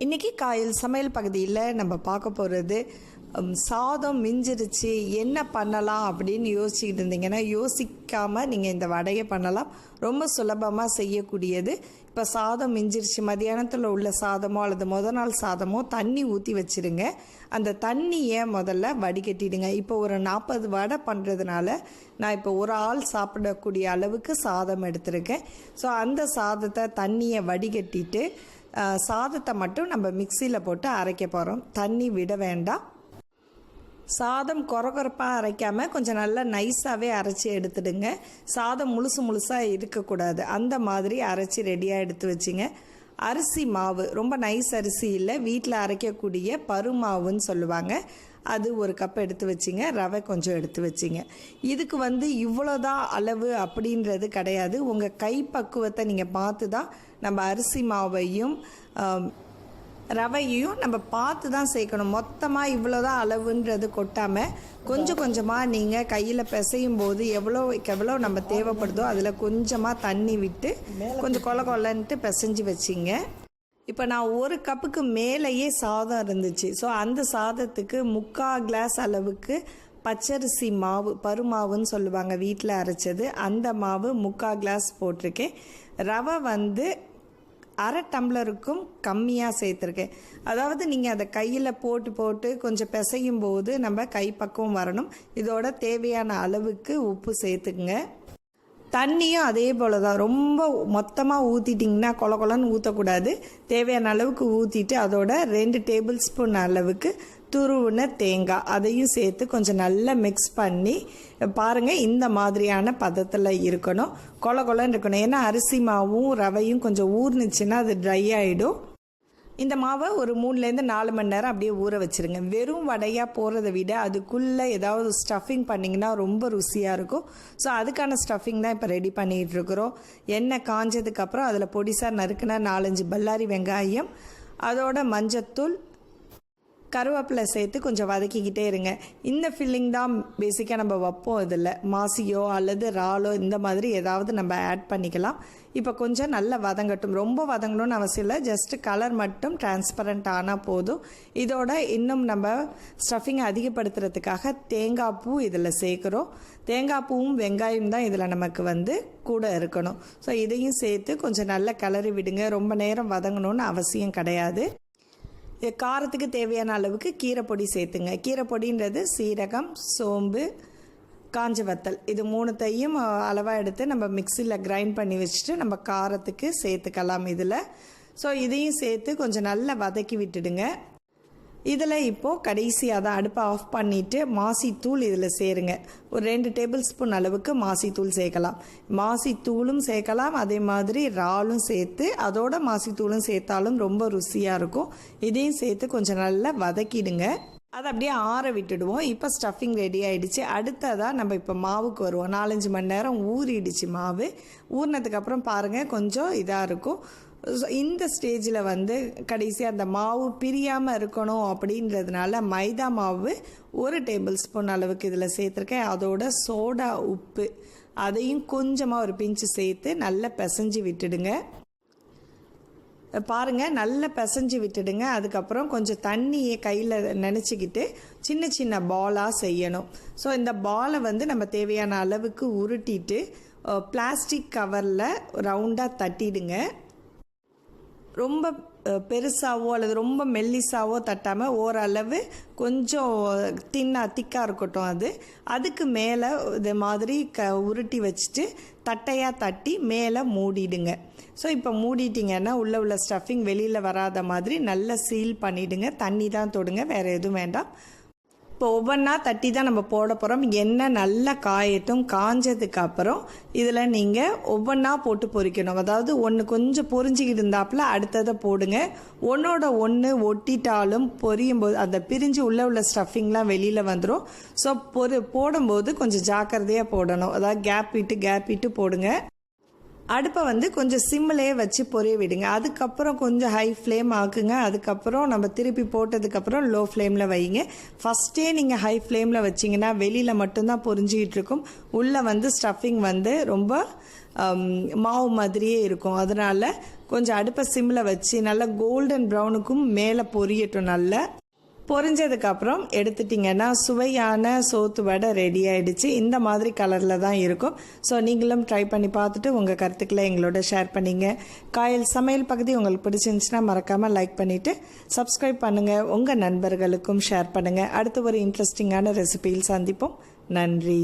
இன்றைக்கி காயல் சமையல் பகுதியில் நம்ம பார்க்க போகிறது சாதம் மிஞ்சிருச்சு என்ன பண்ணலாம் அப்படின்னு யோசிச்சுக்கிட்டு இருந்தீங்கன்னா யோசிக்காமல் நீங்கள் இந்த வடையை பண்ணலாம். ரொம்ப சுலபமாக செய்யக்கூடியது. இப்போ சாதம் மிஞ்சிருச்சு, மதியானத்தில் உள்ள சாதமோ அல்லது முதல் நாள் சாதமோ தண்ணி ஊற்றி வச்சுருங்க. அந்த தண்ணியை முதல்ல வடிகட்டிடுங்க. இப்போ ஒரு 40 வடை பண்ணுறதுனால நான் இப்போ ஒரு ஆள் சாப்பிடக்கூடிய அளவுக்கு சாதம் எடுத்திருக்கேன். ஸோ அந்த சாதத்தை தண்ணியை வடிகட்டிட்டு சாதத்தை மட்டும் நம்ம மிக்சியில் போட்டு அரைக்க போகிறோம். தண்ணி விட வேண்டாம். சாதம் கொரகொரப்பாக அரைக்காமல் கொஞ்சம் நல்லா நைஸாகவே அரைச்சி எடுத்துடுங்க. சாதம் முழுசாக இருக்கக்கூடாது. அந்த மாதிரி அரைச்சி ரெடியாக எடுத்து வச்சிங்க. அரிசி மாவு ரொம்ப நைஸ் அரிசி இல்லை, வீட்டில் அரைக்கக்கூடிய பருமாவுன்னு சொல்லுவாங்க, அது ஒரு கப் எடுத்து வச்சிங்க. ரவை கொஞ்சம் எடுத்து வச்சிங்க. இதுக்கு இவ்வளோதான் அளவு அப்படின்றது கிடையாது. உங்கள் கை பக்குவத்தை நீங்கள் பார்த்து தான் நம்ம அரிசி மாவையும் ரவையும் நம்ம பார்த்து தான் சேர்க்கணும். மொத்தமாக இவ்வளோதான் அளவுன்றது கொட்டாமல் கொஞ்சம் கொஞ்சமாக நீங்கள் கையில் பிசையும் போது எவ்வளோ நம்ம தேவைப்படுதோ அதில் கொஞ்சமாக தண்ணி விட்டு கொஞ்சம் கொலன்ட்டு பிசைஞ்சு வச்சிங்க. இப்போ நான் ஒரு கப்புக்கு மேலேயே சாதம் இருந்துச்சு. ஸோ அந்த சாதத்துக்கு 3/4 கிளாஸ் அளவுக்கு பச்சரிசி மாவு, பருமாவுன்னு சொல்லுவாங்க, வீட்டில் அரைச்சது, அந்த மாவு 3/4 கிளாஸ் போட்டிருக்கேன். ரவை 1/2 டம்ளருக்கும் கம்மியாக சேர்த்துருக்கேன். அதாவது நீங்கள் அதை கையில் போட்டு கொஞ்சம் பிசையும் போது நம்ம கைப்பக்குவம் வரணும். இதோட தேவையான அளவுக்கு உப்பு சேர்த்துக்குங்க. தண்ணியும் அதே போல் தான், ரொம்ப மொத்தமாக ஊற்றிட்டிங்கன்னா கொலன்னு ஊற்றக்கூடாது. தேவையான அளவுக்கு ஊற்றிட்டு அதோட 2 டேபிள் ஸ்பூன் அளவுக்கு துருவின தேங்காய் அதையும் சேர்த்து கொஞ்சம் நல்லா மிக்ஸ் பண்ணி பாருங்கள். இந்த மாதிரியான பதத்தில் இருக்கணும், கொலன்னு இருக்கணும். ஏன்னா அரிசி மாவும் ரவையும் கொஞ்சம் ஊர்னுச்சுன்னா அது ட்ரை ஆகிடும். இந்த மாவை ஒரு 3-4 மணி நேரம் அப்படியே ஊற வச்சுருங்க. வெறும் வடையாக போகிறத விட அதுக்குள்ளே ஏதாவது ஸ்டஃபிங் பண்ணிங்கன்னா ரொம்ப ருசியாக இருக்கும். ஸோ அதுக்கான ஸ்டஃபிங் தான் இப்போ ரெடி பண்ணிகிட்டு இருக்கிறோம். எண்ணெய் காஞ்சதுக்கப்புறம் அதில் பொடிசாக நறுக்குனா 4-5 பல்லாரி வெங்காயம், அதோட மஞ்சத்தூள், கருவேப்பிலை சேர்த்து கொஞ்சம் வதக்கிக்கிட்டே இருங்க. இந்த ஃபில்லிங் தான் பேசிக்காக நம்ம வைப்போம். இதில் மாசியோ அல்லது இறாலோ இந்த மாதிரி ஏதாவது நம்ம ஆட் பண்ணிக்கலாம். இப்போ கொஞ்சம் நல்லா வதங்கட்டும். ரொம்ப வதங்கணும்னு அவசியம் இல்லை, ஜஸ்ட்டு கலர் மட்டும் டிரான்ஸ்பரண்ட் ஆனால் போதும். இதோட இன்னும் நம்ம ஸ்டஃபிங்கை அதிகப்படுத்துறதுக்காக தேங்காய் பூ இதில் சேர்க்குறோம். தேங்காய் பூவும் வெங்காயம் தான் இதில் நமக்கு கூட இருக்கணும். ஸோ இதையும் சேர்த்து கொஞ்சம் நல்லா கிளறி விடுங்க. ரொம்ப நேரம் வதங்கணும்னு அவசியம் கிடையாது. காரத்துக்கு தேவையான அளவுக்கு கீரைப்பொடி சேர்த்துங்க. கீரைப்பொடின்றது சீரகம், சோம்பு, காஞ்ச வத்தல், இது 3த்தையும் அளவாக எடுத்து நம்ம மிக்சியில் கிரைண்ட் பண்ணி வச்சுட்டு நம்ம காரத்துக்கு சேர்த்துக்கலாம் இதில். ஸோ இதையும் சேர்த்து கொஞ்சம் நல்லா வதக்கி விட்டுடுங்க. இதில் இப்போது கடைசியாக தான் அடுப்பை ஆஃப் பண்ணிவிட்டு மாசித்தூள் இதில் சேருங்க. ஒரு 2 டேபிள் ஸ்பூன் அளவுக்கு மாசித்தூள் சேர்க்கலாம். மாசித்தூளும் சேர்க்கலாம், அதே மாதிரி இறாலும் சேர்த்து அதோட மாசித்தூளும் சேர்த்தாலும் ரொம்ப ருசியாக இருக்கும். இதையும் சேர்த்து கொஞ்சம் நல்லா வதக்கிடுங்க. அதை அப்படியே ஆற விட்டுடுவோம். இப்போ ஸ்டஃபிங் ரெடி ஆகிடுச்சு. அடுத்ததாக நம்ம இப்போ மாவுக்கு வருவோம். 4-5 மணி நேரம் ஊறிடுச்சு மாவு. ஊறினதுக்கப்புறம் பாருங்கள் கொஞ்சம் இதாக இருக்கும். இந்த ஸ்டேஜில் கடைசியாக அந்த மாவு பிரியாமல் இருக்கணும் அப்படின்றதுனால மைதா மாவு 1 டேபிள் ஸ்பூன் அளவுக்கு இதில் சேர்த்துருக்கேன். அதோட சோடா உப்பு அதையும் கொஞ்சமாக ஒரு பிஞ்சு சேர்த்து நல்லா பிசைஞ்சு விட்டுடுங்க. பாருங்கள் நல்லா பிசைஞ்சு விட்டுடுங்க. அதுக்கப்புறம் கொஞ்சம் தண்ணியை கையில் நினச்சிக்கிட்டு சின்ன சின்ன பாலாக செய்யணும். ஸோ இந்த பாலை நம்ம தேவையான அளவுக்கு உருட்டிட்டு பிளாஸ்டிக் கவரில் ரவுண்டாக தட்டிடுங்க. ரொம்ப பெருசாவோ அல்லது ரொம்ப மெல்லிசாவோ தட்டாமல் ஓரளவு கொஞ்சம் திக்காக இருக்கட்டும். அதுக்கு மேலே இது மாதிரி உருட்டி வச்சுட்டு தட்டையாக தட்டி மேலே மூடிடுங்க. ஸோ இப்போ மூடிட்டிங்கன்னா உள்ள ஸ்டஃபிங் வெளியில் வராத மாதிரி நல்லா சீல் பண்ணிவிடுங்க. தண்ணி தான் தொடுங்க, வேறு எதுவும் வேண்டாம். இப்போ ஒவ்வொன்றா தட்டி தான் நம்ம போட போகிறோம். எண்ணெய் நல்லா காயட்டும். காஞ்சதுக்கு அப்புறம் இதில் நீங்கள் ஒவ்வொன்றா போட்டு பொரிக்கணும். அதாவது ஒன்று கொஞ்சம் பொரிஞ்சிக்கிட்டு இருந்தாப்புல அடுத்ததை போடுங்க. ஒன்றோட ஒன்று ஒட்டிட்டாலும் பொரியும் போது அந்த பிரிஞ்சு உள்ள ஸ்டஃபிங்லாம் வெளியில் வந்துடும். ஸோ போடும்போது கொஞ்சம் ஜாக்கிரதையாக போடணும். அதாவது கேப் விட்டு போடுங்க. அடுப்பை கொஞ்சம் சிம்மிலே வச்சு பொரிய விடுங்க. அதுக்கப்புறம் கொஞ்சம் ஹை ஃப்ளேம் ஆக்குங்க. அதுக்கப்புறம் நம்ம திருப்பி போட்டதுக்கப்புறம் லோ ஃப்ளேமில் வைங்க. ஃபஸ்ட்டே நீங்கள் ஹை ஃப்ளேமில் வச்சிங்கன்னா வெளியில் மட்டும்தான் பொரிஞ்சிக்கிட்டு இருக்கும். உள்ளே ஸ்டஃபிங் ரொம்ப மாவு மாதிரியே இருக்கும். அதனால் கொஞ்சம் அடுப்பை சிம்மில் வச்சு நல்லா கோல்டன் ப்ரௌனுக்கும் மேலே பொரியட்டும். நல்லா பொரிஞ்சதுக்கப்புறம் எடுத்துட்டிங்கன்னா சுவையான சோத்து வடை ரெடி ஆகிடுச்சு. இந்த மாதிரி கலரில் தான் இருக்கும். ஸோ நீங்களும் ட்ரை பண்ணி பார்த்துட்டு உங்கள் கருத்துக்களை எங்களோட ஷேர் பண்ணிங்க. காயல் சமையல் பகுதி உங்களுக்கு பிடிச்சிருந்துச்சுன்னா மறக்காமல் லைக் பண்ணிவிட்டு சப்ஸ்கிரைப் பண்ணுங்கள். உங்கள் நண்பர்களுக்கும் ஷேர் பண்ணுங்கள். அடுத்து ஒரு இன்ட்ரெஸ்டிங்கான ரெசிபியில் சந்திப்போம். நன்றி.